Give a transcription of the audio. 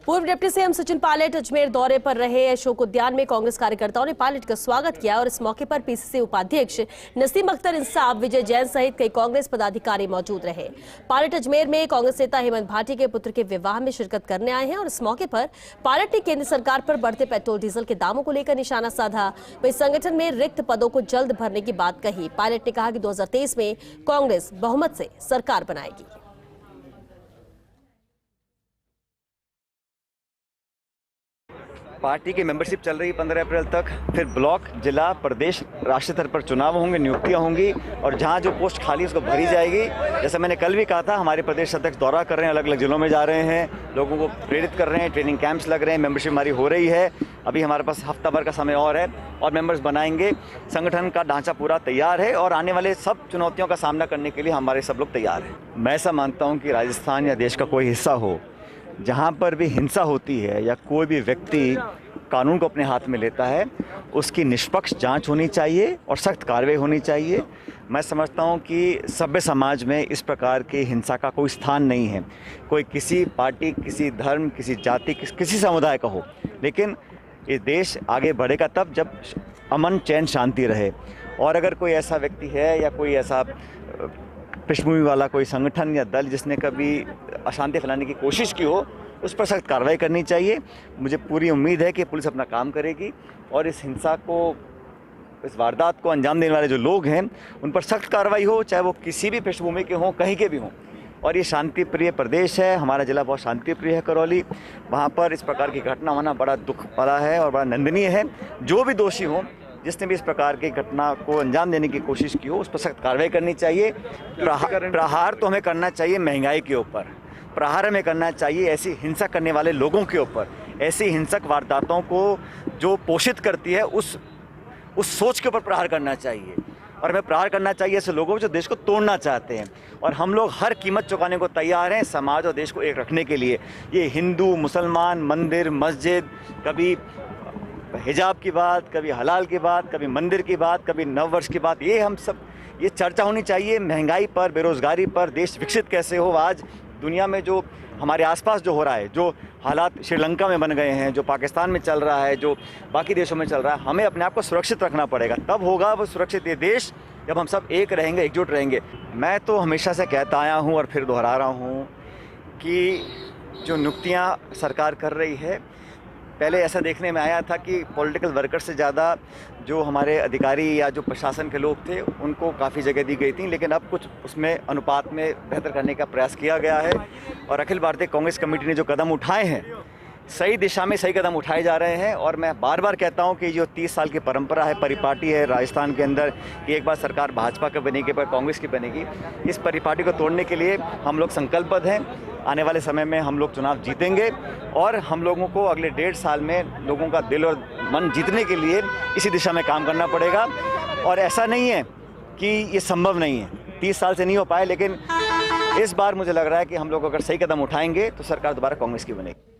पूर्व deputy CM Sachin Pilot Ajmer दौरे पर रहे। अशोक उद्यान में कांग्रेस कार्यकर्ताओं ने पायलट का स्वागत किया और इस मौके पर पीसीसी उपाध्यक्ष नसीम अख्तर इंसाफ, विजय जैन सहित कई कांग्रेस पदाधिकारी मौजूद रहे। पायलट अजमेर में कांग्रेस नेता हेमंत भाटी के पुत्र के विवाह में शिरकत करने आए हैं और इस मौके पर पायलट ने केंद्र सरकार पर बढ़ते पेट्रोल डीजल के दामों को लेकर निशाना साधा। वहीं संगठन में रिक्त पदों को जल्द भरने की बात कही। पायलट ने कहा कि 2023 में कांग्रेस बहुमत से सरकार बनाएगी। पार्टी की मेंबरशिप चल रही 15 अप्रैल तक, फिर ब्लॉक, जिला, प्रदेश, राष्ट्रीय स्तर पर चुनाव होंगे, नियुक्तियां होंगी और जहां जो पोस्ट खाली उसको भरी जाएगी। जैसे मैंने कल भी कहा था, हमारे प्रदेश अध्यक्ष दौरा कर रहे हैं, अलग अलग जिलों में जा रहे हैं, लोगों को प्रेरित कर रहे हैं, ट्रेनिंग कैंप्स लग रहे हैं, मेंबरशिप हमारी हो रही है। अभी हमारे पास हफ्ता भर का समय और है और मेंबर्स बनाएंगे। संगठन का ढांचा पूरा तैयार है और आने वाले सब चुनौतियों का सामना करने के लिए हमारे सब लोग तैयार हैं। मैं ऐसा मानता हूँ कि राजस्थान या देश का कोई हिस्सा हो, जहाँ पर भी हिंसा होती है या कोई भी व्यक्ति कानून को अपने हाथ में लेता है, उसकी निष्पक्ष जांच होनी चाहिए और सख्त कार्रवाई होनी चाहिए। मैं समझता हूं कि सभ्य समाज में इस प्रकार की हिंसा का कोई स्थान नहीं है। कोई किसी पार्टी, किसी धर्म, किसी जाति, किसी समुदाय का हो, लेकिन ये देश आगे बढ़ेगा तब जब अमन, चैन, शांति रहे। और अगर कोई ऐसा व्यक्ति है या कोई ऐसा पृष्ठभूमि वाला कोई संगठन या दल जिसने कभी अशांति फैलाने की कोशिश की हो, उस पर सख्त कार्रवाई करनी चाहिए। मुझे पूरी उम्मीद है कि पुलिस अपना काम करेगी और इस हिंसा को, इस वारदात को अंजाम देने वाले जो लोग हैं उन पर सख्त कार्रवाई हो, चाहे वो किसी भी पृष्ठभूमि के हों, कहीं के भी हों। और ये शांति प्रिय प्रदेश है, हमारा जिला बहुत शांति प्रिय है करौली। वहाँ पर इस प्रकार की घटना होना बड़ा दुख वाला है और बड़ा निंदनीय है। जो भी दोषी हो, जिसने भी इस प्रकार की घटना को अंजाम देने की कोशिश की हो, उस पर सख्त कार्रवाई करनी चाहिए। प्रहार तो हमें करना चाहिए महंगाई के ऊपर, प्रहार हमें करना चाहिए ऐसी हिंसा करने वाले लोगों के ऊपर, ऐसी हिंसक वारदातों को जो पोषित करती है उस सोच के ऊपर प्रहार करना चाहिए। और हमें प्रहार करना चाहिए ऐसे लोगों को जो देश को तोड़ना चाहते हैं। और हम लोग हर कीमत चुकाने को तैयार हैं समाज और देश को एक रखने के लिए। ये हिंदू, मुसलमान, मंदिर, मस्जिद, कभी हिजाब की बात, कभी हलाल की बात, कभी मंदिर की बात, कभी नववर्ष की बात, ये हम सब, ये चर्चा होनी चाहिए महंगाई पर, बेरोजगारी पर, देश विकसित कैसे हो। आज दुनिया में जो हमारे आसपास जो हो रहा है, जो हालात श्रीलंका में बन गए हैं, जो पाकिस्तान में चल रहा है, जो बाकी देशों में चल रहा है, हमें अपने आप को सुरक्षित रखना पड़ेगा। तब होगा वो सुरक्षित ये देश जब हम सब एक रहेंगे, एकजुट रहेंगे। मैं तो हमेशा से कहता आया हूँ और फिर दोहरा रहा हूँ कि जो नियुक्तियाँ सरकार कर रही है, पहले ऐसा देखने में आया था कि पॉलिटिकल वर्कर से ज़्यादा जो हमारे अधिकारी या जो प्रशासन के लोग थे उनको काफ़ी जगह दी गई थी, लेकिन अब कुछ उसमें अनुपात में बेहतर करने का प्रयास किया गया है। और अखिल भारतीय कांग्रेस कमेटी ने जो कदम उठाए हैं, सही दिशा में सही कदम उठाए जा रहे हैं। और मैं बार बार कहता हूं कि जो 30 साल की परंपरा है, परिपाटी है राजस्थान के अंदर कि एक बार सरकार भाजपा की बनेगी, एक बार कांग्रेस की बनेगी, इस परिपाटी को तोड़ने के लिए हम लोग संकल्पबद्ध हैं। आने वाले समय में हम लोग चुनाव जीतेंगे और हम लोगों को अगले 1.5 साल में लोगों का दिल और मन जीतने के लिए इसी दिशा में काम करना पड़ेगा। और ऐसा नहीं है कि ये संभव नहीं है, 30 साल से नहीं हो पाए, लेकिन इस बार मुझे लग रहा है कि हम लोग अगर सही कदम उठाएंगे तो सरकार दोबारा कांग्रेस की बनेगी।